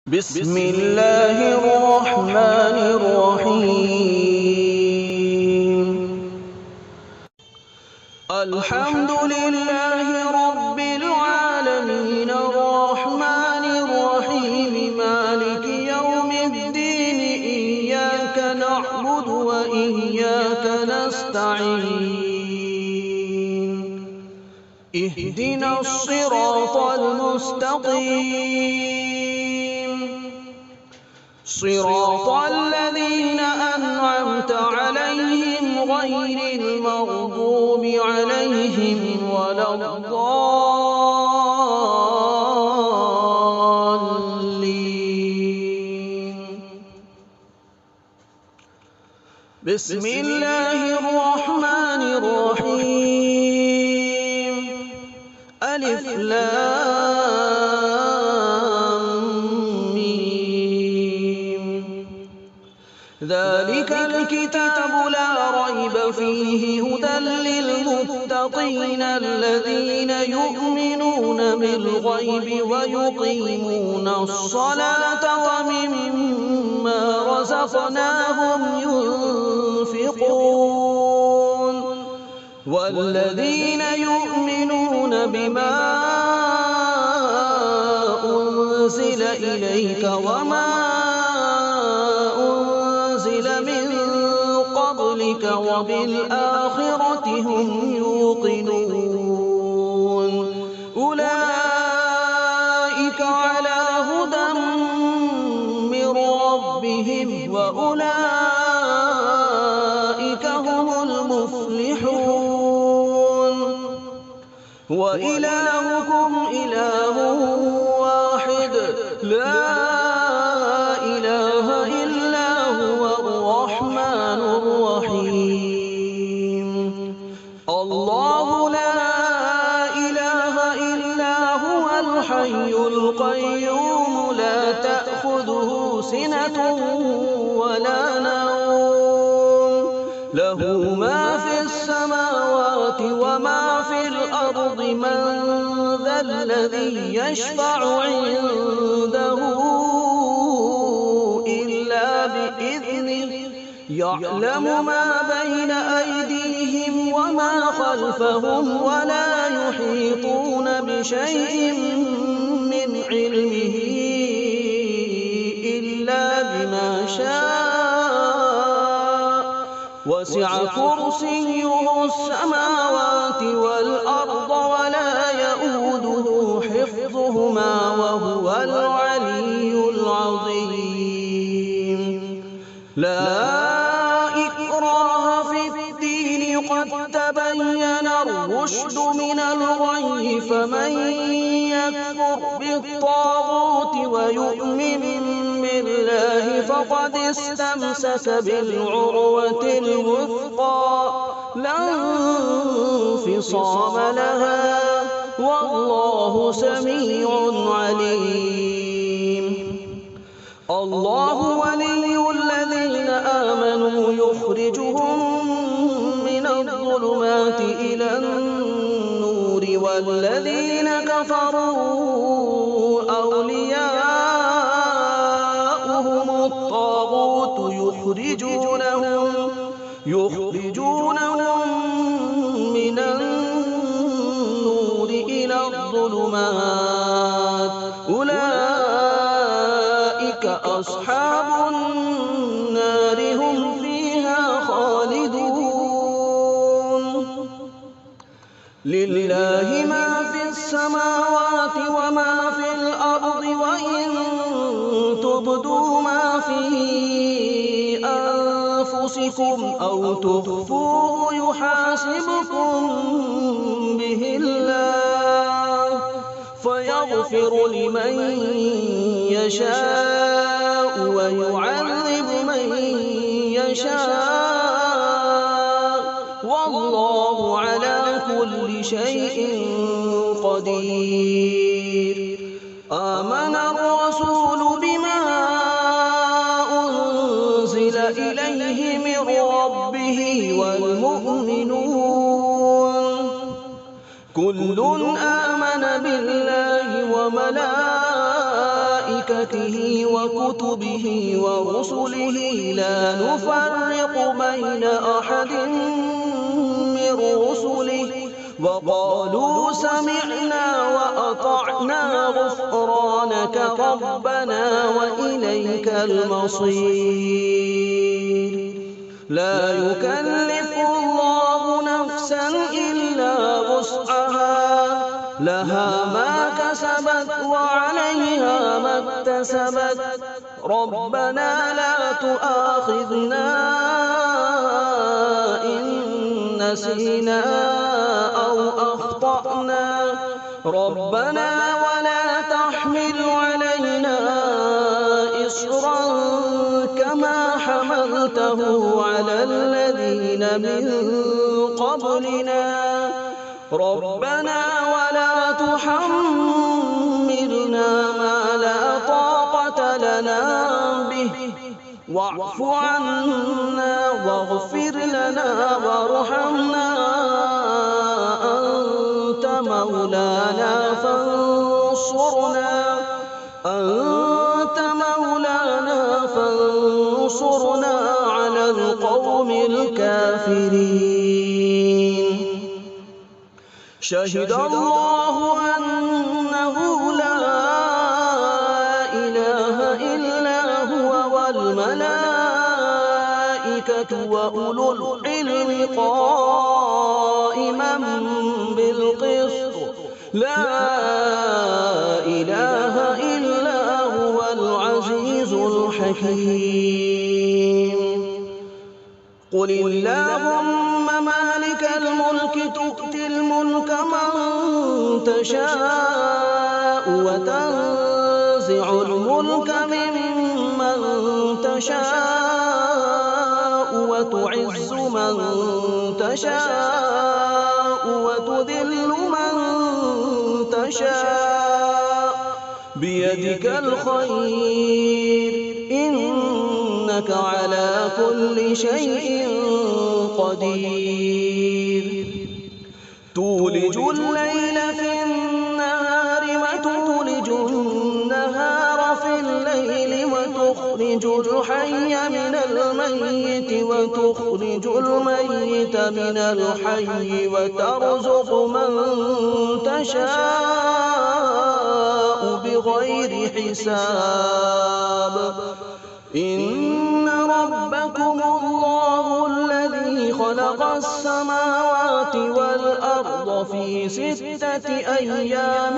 بسم الله الرحمن الرحيم. الحمد لله رب العالمين الرحمن الرحيم مالك يوم الدين إياك نعبد وإياك نستعين اهدنا الصراط المستقيم صراط الذين أنعمت عليهم غير المغضوب عليهم ولا الضالين. بسم الله الرحمن الرحيم. ألف ذلك الكتاب لا ريب فيه هدى للمتقين الذين يؤمنون بالغيب ويقيمون الصلاة ومما رزقناهم ينفقون والذين يؤمنون بما أنزل إليك وما وبالآخرة هم يوقنون أولئك على هدى من ربهم وأولئك هم المفلحون. وإلهكم إله واحد لا إله إلا هو الرحمن الرحيم. الله لا إله إلا هو الحي القيوم لا تأخذه سنة ولا نوم له ما في السماوات وما في الأرض من ذا الذي يشفع عنده إلا بإذنه يعلم ما بين أيديهم وما خلفهم ولا يحيطون بشيء من علمه إلا بما شاء وسع كرسيه السماوات والأرض ولا يئوده حفظهما وهو العلي العظيم. لا قد تبين الرشد من الغي فمن يكفر بالطاغوت ويؤمن بالله فقد استمسك بالعروة الوثقى لا انفصام لها والله سميع عليم. الله ولي الذين آمنوا يخرجهم الظلمات إلى النور والذين كفروا أولياؤهم الطاغوت يخرجونهم من النور إلى الظلمات أولئك أصحاب النار هم فيها خالدون. لله ما في السماوات وما في الأرض وإن تبدوا ما في أنفسكم أو تخفوه يحاسبكم به الله فيغفر لمن يشاء ويعذب من يشاء والله على كل شيء قدير. آمن الرسول بما أنزل إليه من ربه والمؤمنون كل آمن بالله وملائكته وملائكته وكتبه ورسله لا نفرق بين أحد من رسله وقالوا سمعنا وأطعنا غفرانك ربنا وإليك المصير. لا يكلف الله نفسا إلا وسعها لها ما كسبت وعليها ما اكتسبت ربنا لا تؤاخذنا إن نسينا أو أخطأنا ربنا ولا تحمل علينا إصرا كما حملته على الذين من قبلنا ربنا ولا تحملنا ما لا طاقة لنا به واعف عنا واغفر لنا وارحمنا أنت مولانا فانصرنا على القوم الكافرين. شهد الله أنه لا إله إلا هو والملائكة وأولو العلم قائما بالقسط لا إله إلا هو العزيز الحكيم. قل اللهم مالك الملك تؤتي الملك من تشاء وتنزع الملك ممن تشاء وتعز من تشاء وتذل من تشاء بيدك الخير إنك على كل شيء قدير. تولج الليل في النهار وتولج النهار في الليل وتخرج الحي من الميت وتخرج الميت من الحي وترزق من تشاء بغير حساب. إن ربكم الله الذي خلق السماوات والأرض في 6 أيام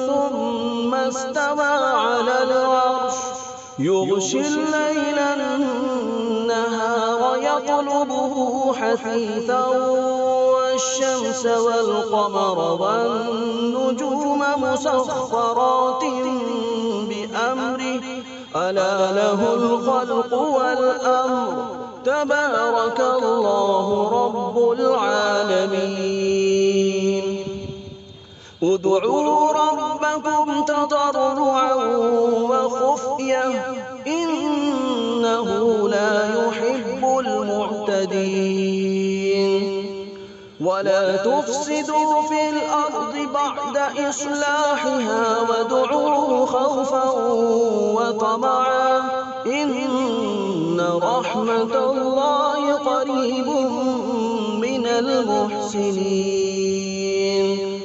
ثم استوى على العرش يغشي الليل النهار يطلبه حثيثا والشمس والقمر والنجوم مسخرات بأمره ألا له الخلق والأمر تبارك الله رب العالمين. ادعوا ربكم تضرعا وخفية إنه لا يحب المعتدين. ولا تفسدوا في الأرض بعد إصلاحها وادعوه خوفا وطمعا إن رحمة الله قريب من المحسنين.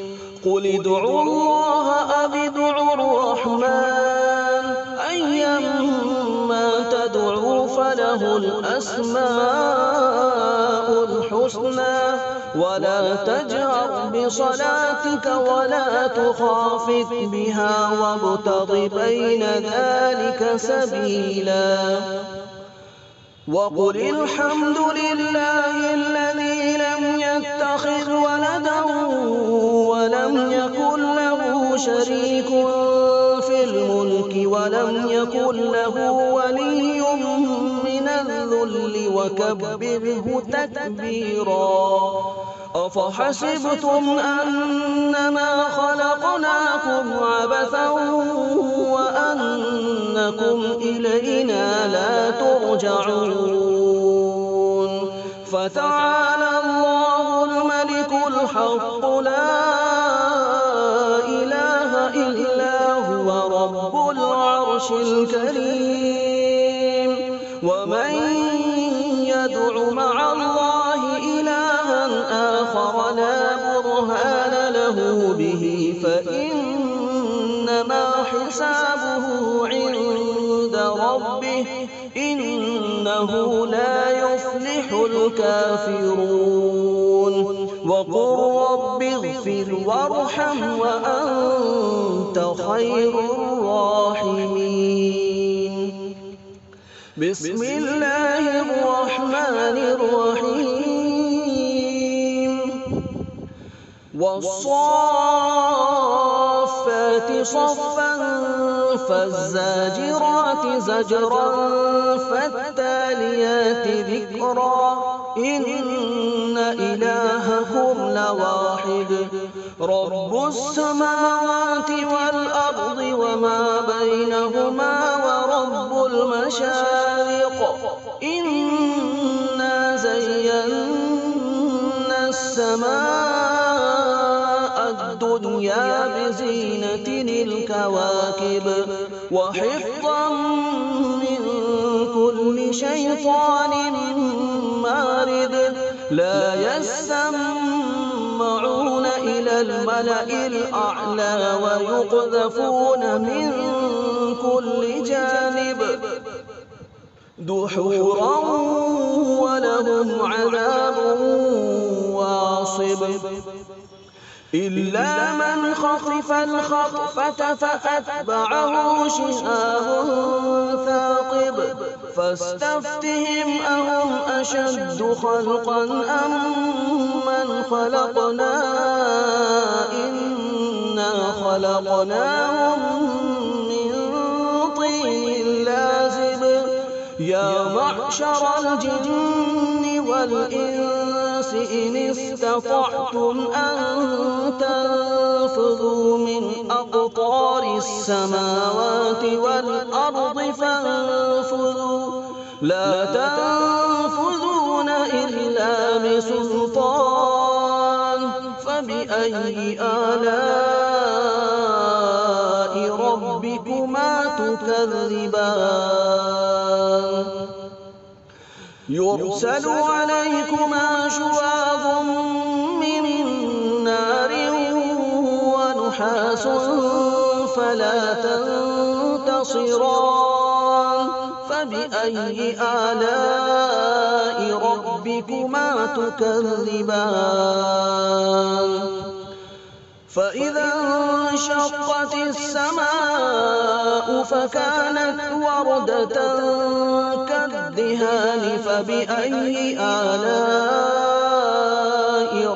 قل ادعوا الله أو ادعوا الرحمن أيما تدعوا فله الأسماء الحسنى ولا تجهر بصلاتك ولا تخافت بها وابتغ بين ذلك سبيلا. وقل الحمد لله الذي لم يتخذ ولدا ولم يكن له شريك في الملك ولم يكن له ولي من الذل وكبره تكبيرا. أفحسبتم أنما خلقناكم عبثا وأنكم إلينا لا ترجعون. فتعالى الله الملك الحق لا إله إلا هو رب العالمين. العرش الكريم ومن يدع مع الله إلها آخر لا برهان له به فإنما حسابه عند ربه إنه لا يفلح الكافرون وقل رب اغفر وارحم وأنت خير الراحمين بسم الله الرحمن الرحيم والصافات صفا فالزاجرات زجرا فالتاليات ذكرا إن إلهكم لواحد رب السماوات والأرض وما بينهما ورب المشارق إنا زينا السماء الدنيا بزينة الكواكب وحفظا من كل شيطان مارد لا يسمعون إلى الملأ الأعلى ويقذفون من كل جانب دحورا ولهم عذاب واصب إلا من خطف الخطفة فأتبعه شهاب ثاقب فاستفتهم أهم أشد خلقا أم من خلقنا إنا خلقناهم من طين لازب يا معشر الجن والإنس إن استطعتم أن تنفذوا من أقطار السماوات والأرض فانفذوا لا تنفذون إلا بسلطان فبأي آلاء ربكما تكذبان يرسل عليكما شواظ من نار ونحاس فلا تنتصران فبأي آلاء ربكما تكذبان فإذا انشقت السماء فكانت وردة كالدهان فبأي آلاء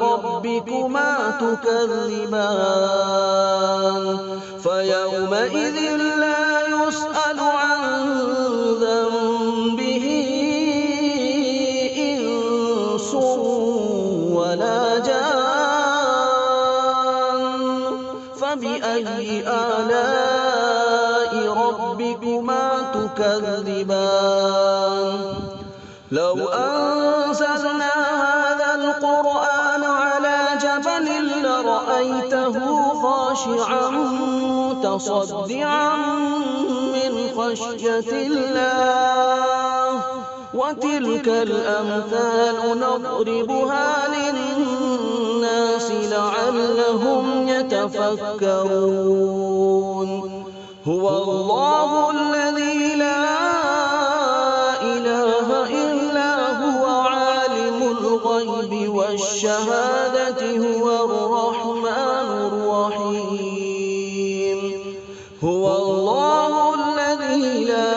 ربكما تكذبان فيومئذ لا يسأل عن ذنبه إنس ولا جان فبأي آلاء ربكما تكذبان لو أنزلنا هذا القرآن على جبل لرأيته خاشعا متصدعا من خشية الله وتلك الأمثال نضربها للناس لعلهم يتفكرون هو الله الذي لا إله إلا هو عالم الغيب والشهادة هو الرحمن الرحيم هو الله الذي لا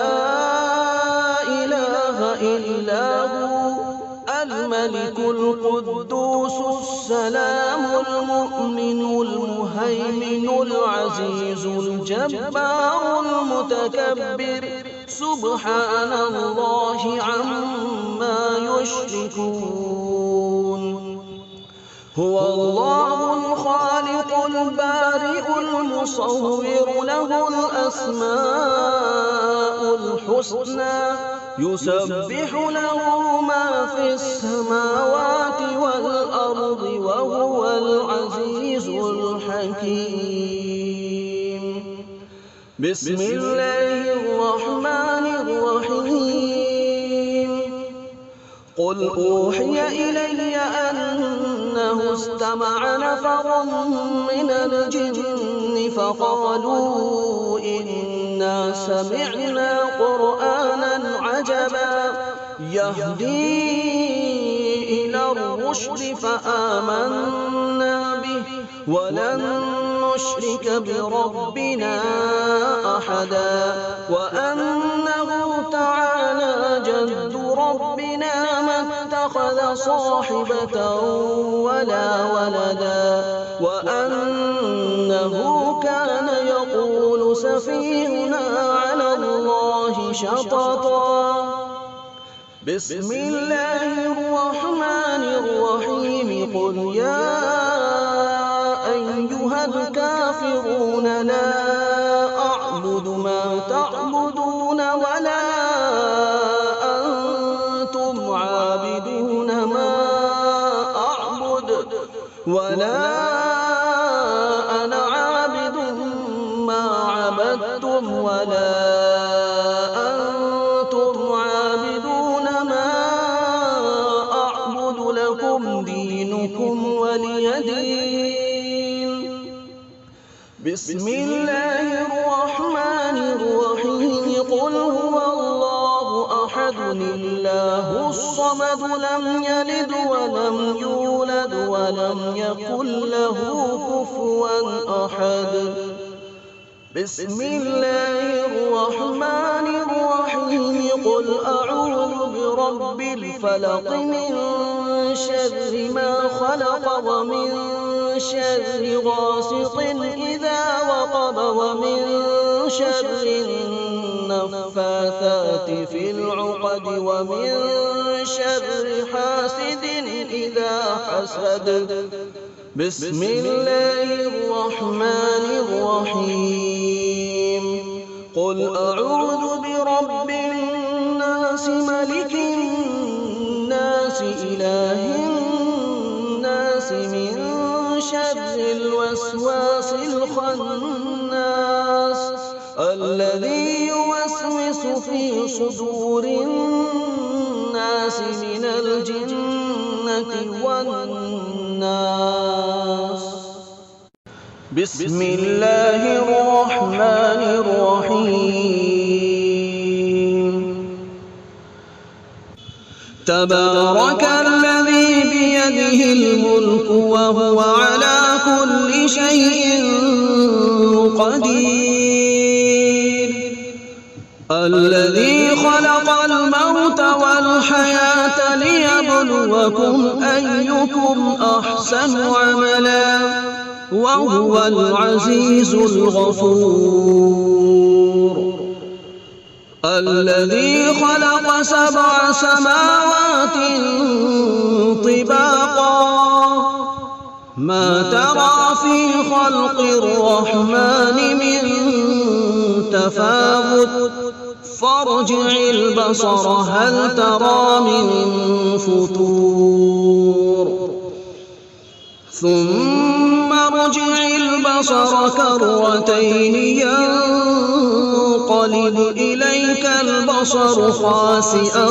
إله إلا هو الملك القدوس السلام المؤمن المهيمن العزيز الجبار المتكبر سبحان الله عما يشركون هو الله الخالق البارئ المصور له الأسماء الحسنى يسبح له ما في السماوات والأرض وهو العزيز الحكيم بسم الله قل أوحي إلي أنه استمع نفر من الجن فقالوا إنا سمعنا قرآنا عجبا يهدي إلى الرشد فآمنا به ولن نشرك بربنا أحدا وأنه تعالى جد ربنا ما اتخذ صاحبة ولا ولدا وأنه كان يقول سفيهنا على الله شططا بسم الله الرحمن الرحيم قل يا أيها الكافرون لا أعبد ما تعبدون ولا أنتم عابدون ما أعبد ولا أنا عابد ما عبدتم ولا أنتم عابدون ما أعبد لكم دينكم ولي دين بسم الله الرحمن الرحيم قل هو الله أحد الله الصمد لم يلد ولم يولد ولم يكن له كفوا أحد بسم الله الرحمن الرحيم قل أعوذ برب الفلق من شر ما خلق ومن شر غاسق إذا وقب ومن شر النفاثات في العقد ومن شر حاسد إذا حسد بسم الله الرحمن الرحيم قل أعوذ برب الناس ملك الناس إله الناس من شر الوسواس الخناس الذي يوسوس في صدور الناس من الجنة والناس بسم الله الرحمن الرحيم تبارك الذي بيده الملك وهو على كل شيء قدير الذي خلق الموت والحياة ليبلوكم أيكم أحسن عملا وهو العزيز الغفور الذي خلق 7 سماوات طباقا ما ترى في خلق الرحمن من تفاوت فارجع البصر هل ترى من فطور ثم ارجع البصر كرتين ينقلب إليك البصر خاسئا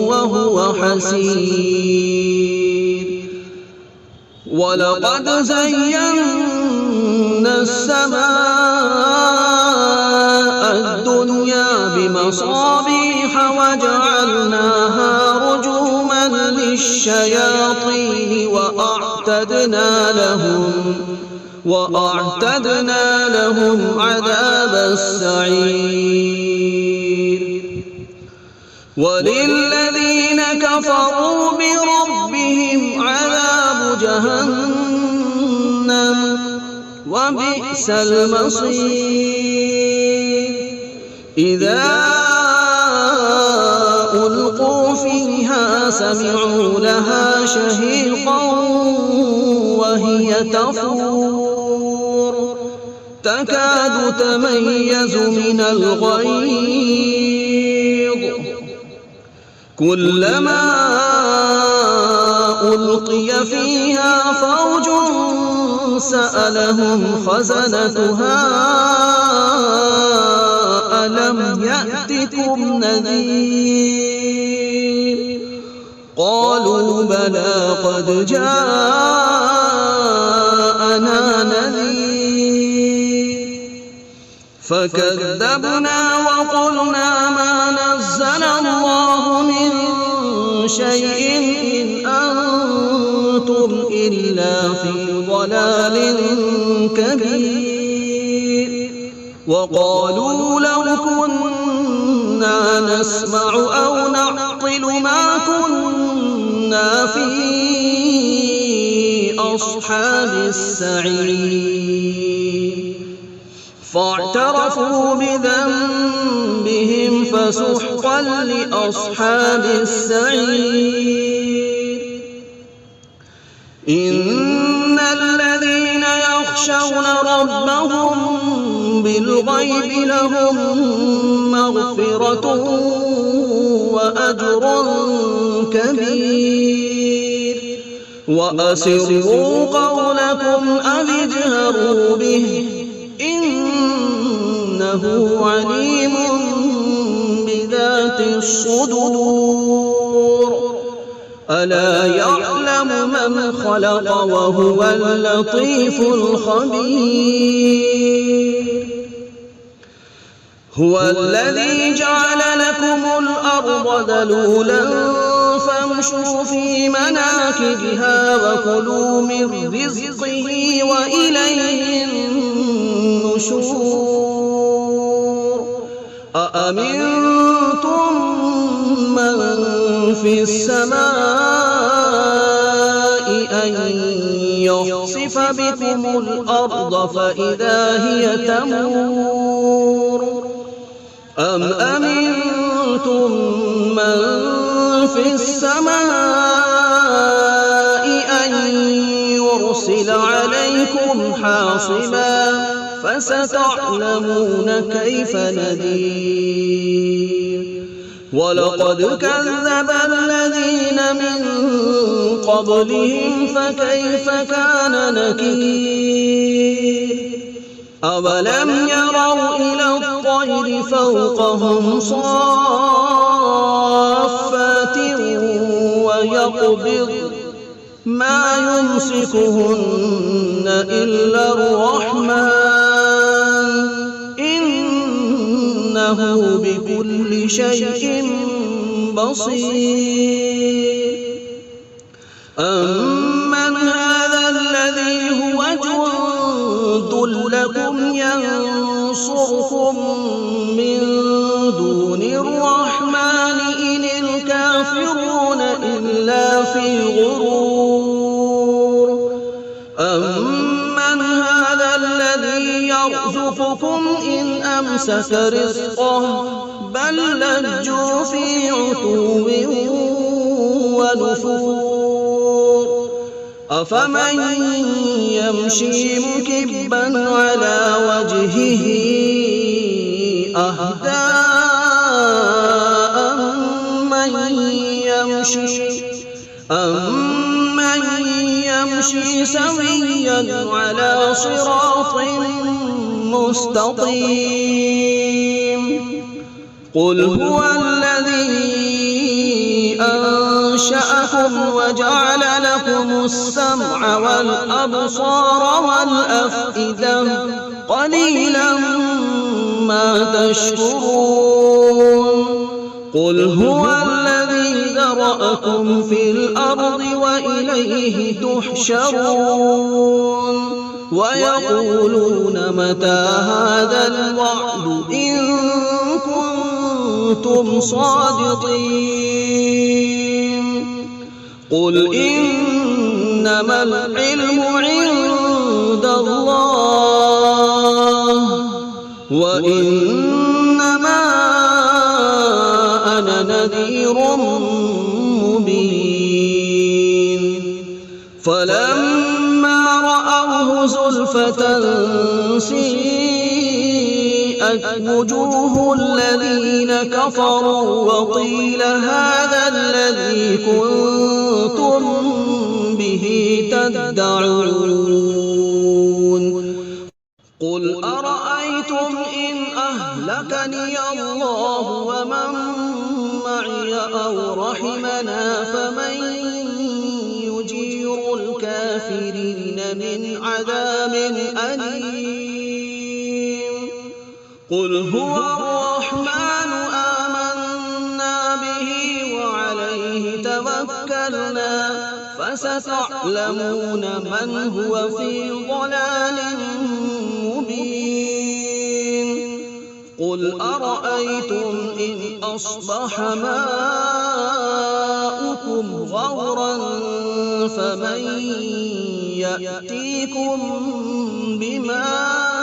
وهو حسير ولقد زينا السماء الدنيا بمصابيح وجعلناها رجوما للشياطين وأعتدنا لهم عذاب السعير وللذين كفروا بربهم عذاب جهنم وبئس المصير إذا ألقوا فيها سمعوا لها شهيقا وهي تفور تكاد تميز من الغيظ كلما ألقي فيها فوج سألهم خزنتها ألم يأتكم نذير قالوا بلى قد جاءنا نذير فكذبنا وقلنا ما نزل الله من شيء إن أنتم إلا في ضلال كبير وقالوا لو كنا نسمع أو نعقل ما كنا في أصحاب السعير فاعترفوا بذنبهم فسحقا لأصحاب السعير إن الذين يخشون ربهم بالغيب لهم مغفرة وأجر كبير وأسروا قولكم أو اجهروا به إنه عليم بذات الصدور ألا يعلم من خلق وهو اللطيف الخبير هو الذي جعل لكم الأرض ذلولا فامشوا في مناكبها وكلوا من رزقه وإليه النشور أأمنتم من في السماء أن يخسف بكم الأرض فإذا هي تمور أم أمنتم من في السماء أن يرسل عليكم حاصبا فستعلمون كيف نذير ولقد كذب الذين من قبلهم فكيف كان نكير أولم يروا إلى الطير فوقهم صافات ويقبض ما يمسكهن إلا الرحمن إنه بكل شيء بصير أمن هذا الذي هو جند لكم ينصركم من دون الرحمن إن الكافرون إلا في غرور أمن هذا الذي يرزقكم إن أمسك رزقه بل لجوا في عتو ونفور أفمن يمشي مكبا على وجهه أهدى أمن يمشي سويا على صراط مستقيم قل هو الذي أنشأكم وجعل لكم السمع والأبصار والأفئدة قليلا ما تشكرون قل هو الذي ذرأكم في الأرض وإليه تحشرون ويقولون متى هذا الوعد إن كنتم صادقين قل إنما العلم عند الله وإنما أنا نذير مبين فلما رأوه زلفة سيئت وجوه الذين كفروا وقيل هذا الذي كنتم به تدعون قل أرأيتم إن أهلكني أهلكني الله ومن معي أو رحمنا فمن يجير الكافرين من عذاب أليم قل هو الرحمن آمنا به وعليه توكلنا فستعلمون من هو في ضلال مبين قل أرأيتم إن أصبح ماؤكم غورا فمن يأتيكم بماء